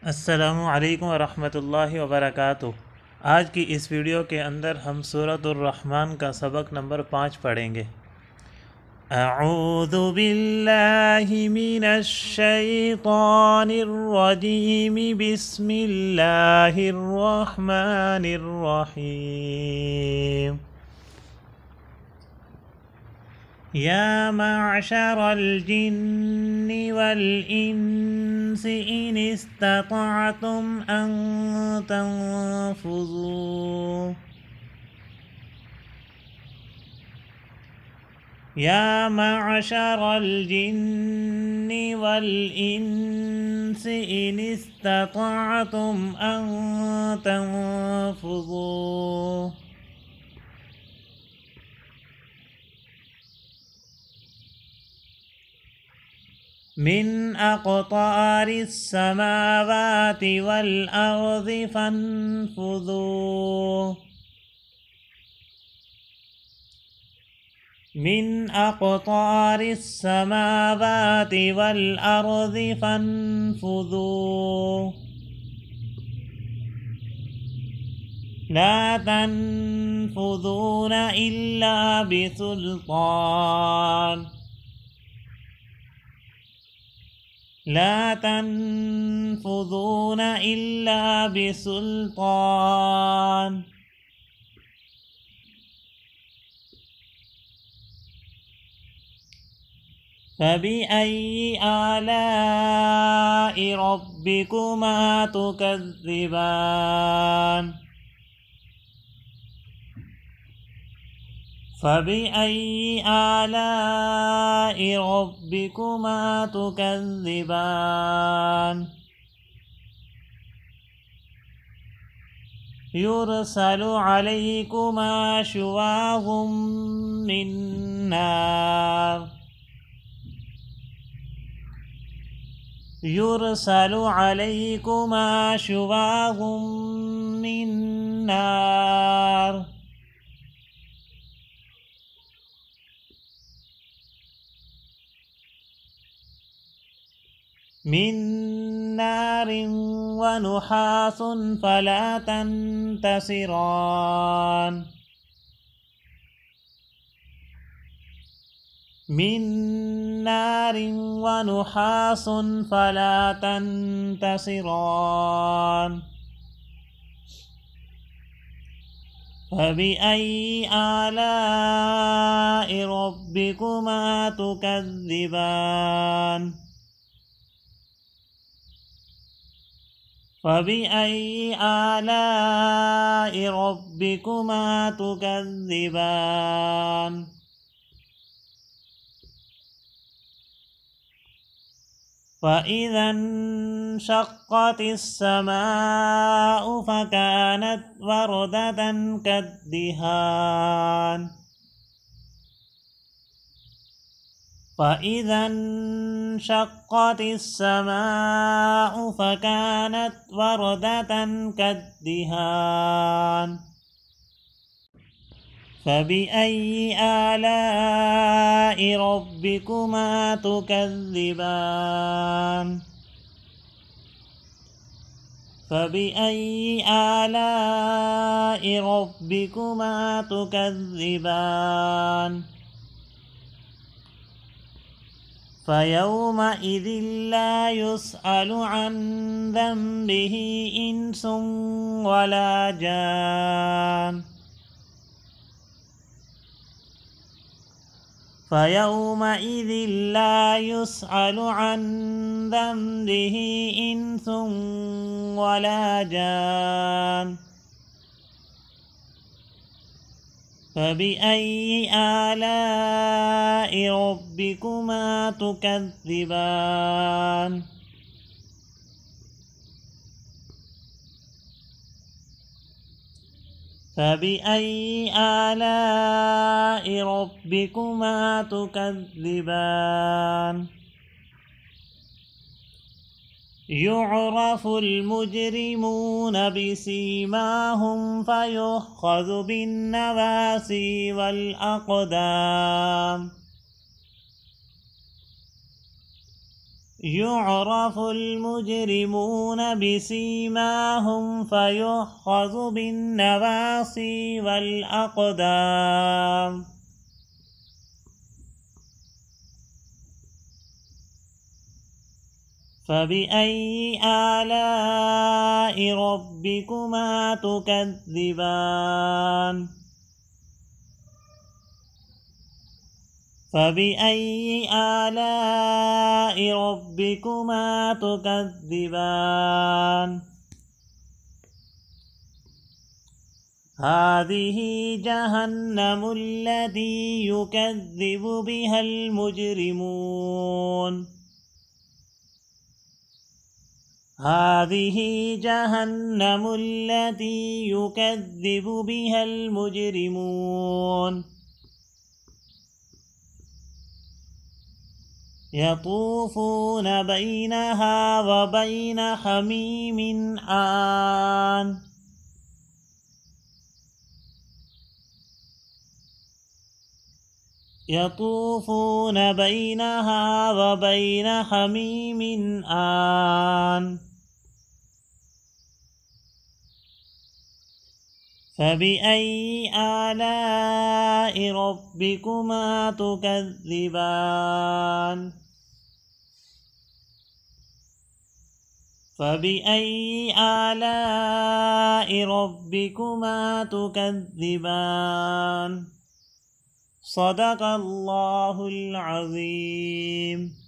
अस्सलामु अलैकुम वरहमतुल्लाहि वबरकातुह। आज की इस वीडियो के अंदर हम सूरतुर रहमान का सबक नंबर 5 पढ़ेंगे। अऊज़ु बिल्लाहि मिनश शैतानिर रजीम, बिस्मिल्लाहिर रहमानिर रहीम। या मअशरल जिन्नि वल इंसि इन इस्ततअतुम अन तंफुज़ू। या मअशरल जिन्नि वल इंसि इन इस्ततअतुम अन तंफुज़ू मिन अक़तारिस समावाति वल अर्ज़ि फन्फुज़ू। मिन अक़तारिस समावाति वल अर्ज़ि फन्फुज़ू ला तन्फुज़ून इल्ला बिसुल्तान। ला तन्फुज़ून इल्ला बिसुल्तान। फबिअय्यि आलाइ रब्बिकुमा तुकज़्ज़िबान। फबिअय्यि आलाइ रब्बिकुमा तुकज़्ज़िबान। युरसलु अलैकुमा शुवाज़ुम मिन नार। युरसलु अलैकुमा शुवाज़ुम मिन नार। मिन नारिन व नुहासुन फला तंतसिरान। मिन नारिन व नुहासुन फला तंतसिरान। फबिअय्यि आलाइ रब्बिकुमा तुकज़्ज़िबान। फबिअय्यि आलाइ रब्बिकुमा तुकज़्ज़िबान। फइज़ा इंशक़्क़तिस समाउ फकानत वरदतन कद्दिहान। फइज़ा इंशक़्क़तिस समाउ फकानत वरदतन कद्दिहान। फबिअय्यि आलाइ रब्बिकुमा तुकज़्ज़िबान। फबिअय्यि आलाइ रब्बिकुमा तुकज़्ज़िबान। फयौमइज़िन ला युस्अलु अन ज़ंबिहि इंसुन वला जान। फयौमइज़िन ला युस्अलु अन ज़ंबिहि इंसुन वला जान। फबिअय्यि आलाइ रब्बिकुमा तुकज़्ज़िबान। फबिअय्यि आलाइ रब्बिकुमा तुकज़्ज़िबान। युअरफुल मुजरिमून बिसीमाहुम फयुख़्ज़ु बिन्नवासी वल अक़दाम। युअरफ़ु المجرمون بسيماهم فيؤخذ بالنواصي والأقدام فبأي آلاء ربكما تكذبان فبأي آلاء ربكما تكذبان هذه جهنم التي يكذب بها المجرمون هذه جهنم التي يكذب بها المجرمون يطوفون بينها وبين حميم آن يطوفون بينها وبين حميم آن فبأي آلاء ربكما تكذبان فبأي آلاء ربكما تكذبان صدق الله العظيم.